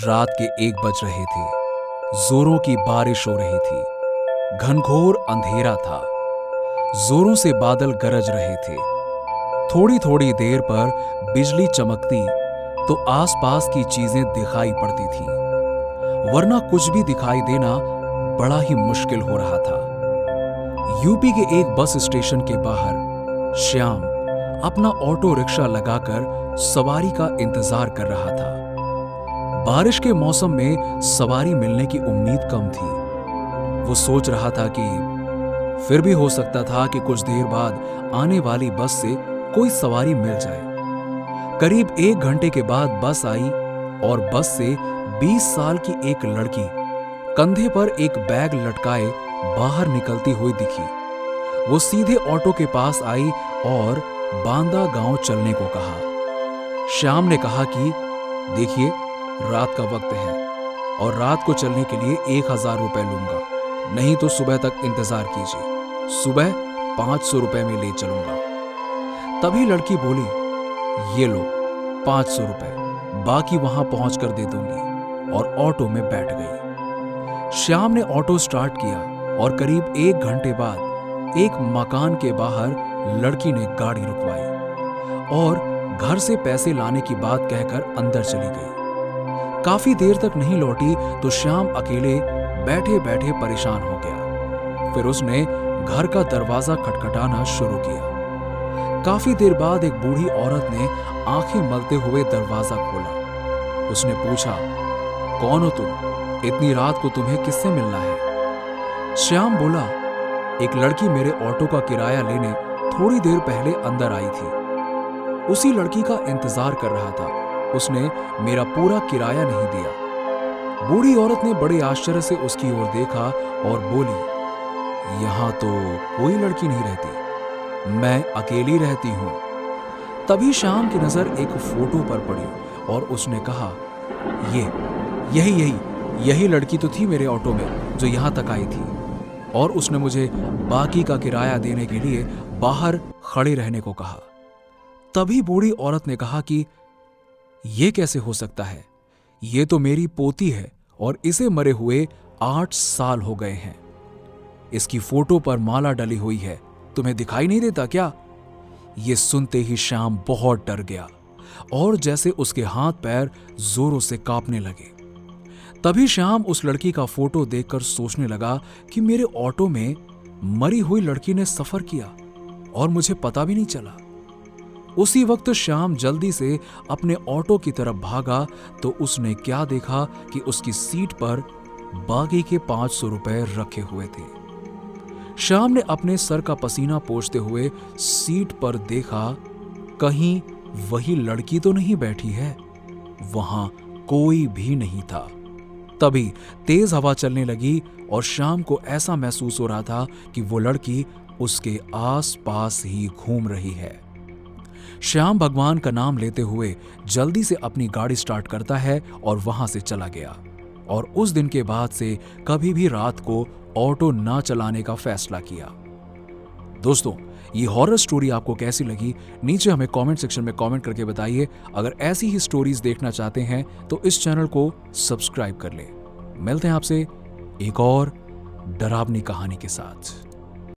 रात के 1 बज रहे थे। जोरों की बारिश हो रही थी। घनघोर अंधेरा था। जोरों से बादल गरज रहे थे। थोड़ी थोड़ी देर पर बिजली चमकती तो आसपास की चीजें दिखाई पड़ती थीं, वरना कुछ भी दिखाई देना बड़ा ही मुश्किल हो रहा था। यूपी के एक बस स्टेशन के बाहर श्याम अपना ऑटो रिक्शा लगाकर सवारी का इंतजार कर रहा था। बारिश के मौसम में सवारी मिलने की उम्मीद कम थी। वो सोच रहा था कि फिर भी हो सकता था कि कुछ देर बाद आने वाली बस से कोई सवारी मिल जाए। करीब 1 घंटे के बाद बस आई और बस से 20 साल की एक लड़की कंधे पर एक बैग लटकाए बाहर निकलती हुई दिखी। वो सीधे ऑटो के पास आई और बांदा गांव चलने को कहा। श्याम ने कहा कि देखिए, रात का वक्त है और रात को चलने के लिए 1000 रुपए लूंगा, नहीं तो सुबह तक इंतजार कीजिए। सुबह 500 रुपए में ले चलूंगा। तभी लड़की बोली, ये लो 500 रुपए, बाकी वहां पहुंचकर दे दूंगी, और ऑटो में बैठ गई। श्याम ने ऑटो स्टार्ट किया और करीब 1 घंटे बाद एक मकान के बाहर लड़की ने गाड़ी रुकवाई और घर से पैसे लाने की बात कहकर अंदर चली गई। काफी देर तक नहीं लौटी तो श्याम अकेले बैठे बैठे परेशान हो गया। फिर उसने घर का दरवाजा खटखटाना शुरू किया। काफी देर बाद एक बूढ़ी औरत ने आंखें मलते हुए दरवाजा खोला। उसने पूछा, कौन हो तुम? इतनी रात को तुम्हें किससे मिलना है? श्याम बोला, एक लड़की मेरे ऑटो का किराया लेने थोड़ी देर पहले अंदर आई थी। उसी लड़की का इंतजार कर रहा था। उसने मेरा पूरा किराया नहीं दिया। बूढ़ी औरत ने बड़े आश्चर्य से उसकी ओर देखा और बोली, यहां तो कोई लड़की नहीं रहती, मैं अकेली रहती हूं। तभी श्याम की नजर एक फोटो पर पड़ी और उसने कहा, यही लड़की तो थी मेरे ऑटो में जो यहां तक आई थी, और उसने मुझे बाकी का किराया देने के लिए बाहर खड़े रहने को कहा। तभी बूढ़ी औरत ने कहा कि यह कैसे हो सकता है? ये तो मेरी पोती है और इसे मरे हुए 8 साल हो गए हैं। इसकी फोटो पर माला डली हुई है, तुम्हें दिखाई नहीं देता क्या? ये सुनते ही श्याम बहुत डर गया और जैसे उसके हाथ पैर जोरों से कांपने लगे। तभी श्याम उस लड़की का फोटो देखकर सोचने लगा कि मेरे ऑटो में मरी हुई लड़की ने सफर किया और मुझे पता भी नहीं चला। उसी वक्त श्याम जल्दी से अपने ऑटो की तरफ भागा तो उसने क्या देखा कि उसकी सीट पर बाकी के 500 रुपए रखे हुए थे। श्याम ने अपने सर का पसीना पोंछते हुए सीट पर देखा, कहीं वही लड़की तो नहीं बैठी है। वहां कोई भी नहीं था। तभी तेज हवा चलने लगी और श्याम को ऐसा महसूस हो रहा था कि वो लड़की उसके आसपास ही घूम रही है। श्याम भगवान का नाम लेते हुए जल्दी से अपनी गाड़ी स्टार्ट करता है और वहां से चला गया, और उस दिन के बाद से कभी भी रात को ऑटो ना चलाने का फैसला किया। दोस्तों, ये हॉरर स्टोरी आपको कैसी लगी नीचे हमें कमेंट सेक्शन में कमेंट करके बताइए। अगर ऐसी ही स्टोरीज देखना चाहते हैं तो इस चैनल को सब्सक्राइब कर लें। मिलते हैं आपसे एक और डरावनी कहानी के साथ।